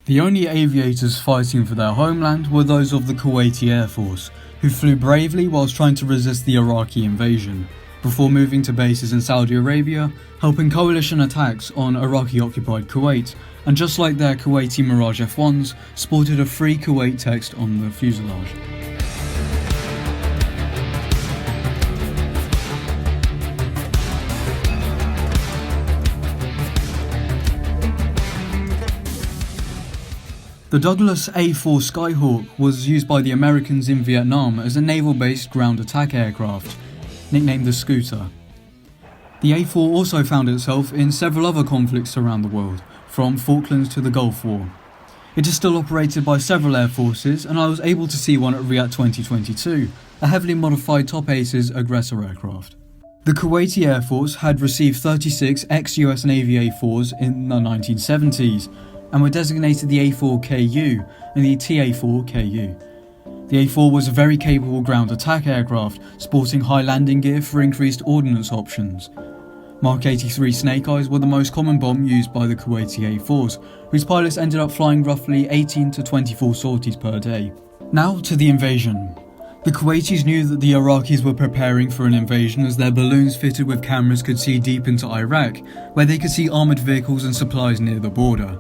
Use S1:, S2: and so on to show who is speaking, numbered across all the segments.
S1: The only aviators fighting for their homeland were those of the Kuwaiti Air Force, who flew bravely whilst trying to resist the Iraqi invasion, before moving to bases in Saudi Arabia, helping coalition attacks on Iraqi-occupied Kuwait, and just like their Kuwaiti Mirage F1s, sported a Free Kuwait text on the fuselage. The Douglas A-4 Skyhawk was used by the Americans in Vietnam as a naval-based ground attack aircraft, nicknamed the Scooter. The A-4 also found itself in several other conflicts around the world, from Falklands to the Gulf War. It is still operated by several air forces, and I was able to see one at Riyadh 2022, a heavily modified Top Aces aggressor aircraft. The Kuwaiti Air Force had received 36 ex-US Navy A-4s in the 1970s, and were designated the A-4KU and the TA-4KU. The A-4 was a very capable ground attack aircraft, sporting high landing gear for increased ordnance options. Mark 83 Snake Eyes were the most common bomb used by the Kuwaiti A-4s, whose pilots ended up flying roughly 18 to 24 sorties per day. Now to the invasion. The Kuwaitis knew that the Iraqis were preparing for an invasion, as their balloons fitted with cameras could see deep into Iraq, where they could see armoured vehicles and supplies near the border.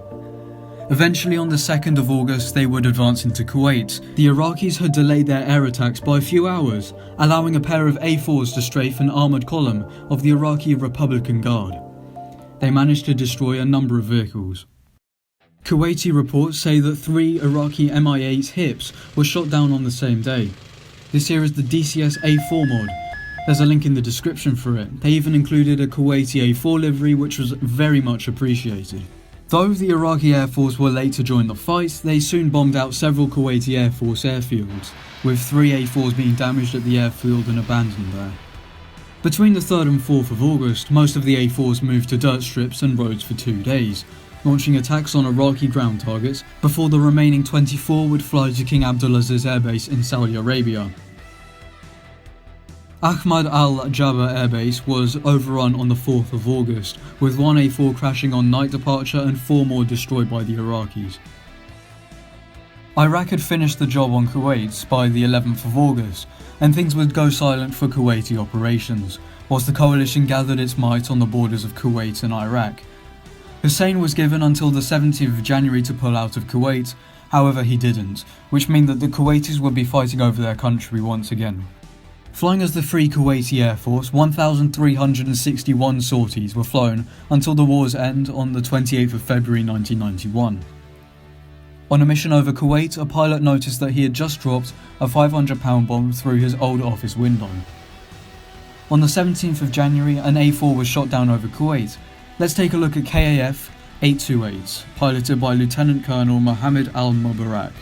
S1: Eventually, on the 2nd of August, they would advance into Kuwait. The Iraqis had delayed their air attacks by a few hours, allowing a pair of A-4s to strafe an armoured column of the Iraqi Republican Guard. They managed to destroy a number of vehicles. Kuwaiti reports say that 3 Iraqi Mi-8 HIPs were shot down on the same day. This here is the DCS A-4 mod. There's a link in the description for it. They even included a Kuwaiti A-4 livery, which was very much appreciated. Though the Iraqi Air Force were late to join the fight, they soon bombed out several Kuwaiti Air Force airfields, with 3 A-4s being damaged at the airfield and abandoned there. Between the 3rd and 4th of August, most of the A-4s moved to dirt strips and roads for 2 days, launching attacks on Iraqi ground targets, before the remaining 24 would fly to King Abdulaziz Air Base in Saudi Arabia. Ahmad al-Jabba Air Base was overrun on the 4th of August, with 1 A-4 crashing on night departure and 4 more destroyed by the Iraqis. Iraq had finished the job on Kuwait by the 11th of August, and things would go silent for Kuwaiti operations, whilst the coalition gathered its might on the borders of Kuwait and Iraq. Hussein was given until the 17th of January to pull out of Kuwait, however he didn't, which meant that the Kuwaitis would be fighting over their country once again. Flying as the Free Kuwaiti Air Force, 1,361 sorties were flown until the war's end on the 28th of February 1991. On a mission over Kuwait, a pilot noticed that he had just dropped a 500-pound bomb through his old office window. On the 17th of January, an A-4 was shot down over Kuwait. Let's take a look at KAF 828s, piloted by Lieutenant Colonel Mohammed Al-Mubarak.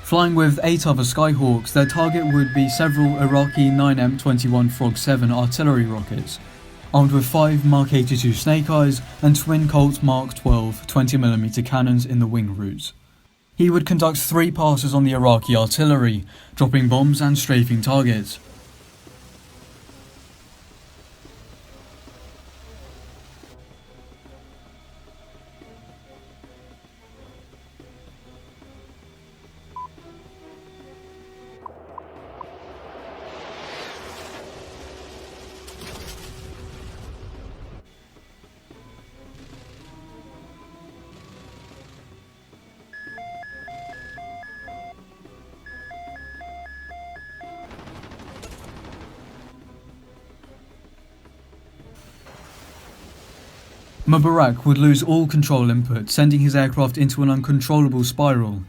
S1: Flying with 8 other Skyhawks, their target would be several Iraqi 9M21 Frog 7 artillery rockets, armed with 5 Mark 82 Snake Eyes and twin Colt Mark 12 20mm cannons in the wing roots. He would conduct 3 passes on the Iraqi artillery, dropping bombs and strafing targets. Mubarak would lose all control input, sending his aircraft into an uncontrollable spiral.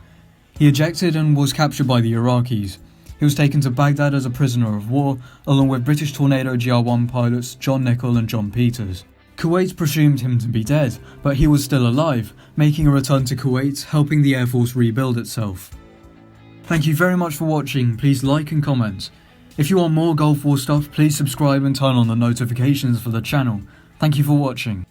S1: He ejected and was captured by the Iraqis. He was taken to Baghdad as a prisoner of war, along with British Tornado GR1 pilots John Nichol and John Peters. Kuwait presumed him to be dead, but he was still alive, making a return to Kuwait, helping the Air Force rebuild itself. Thank you very much for watching. Please like and comment. If you want more Gulf War stuff, please subscribe and turn on the notifications for the channel. Thank you for watching.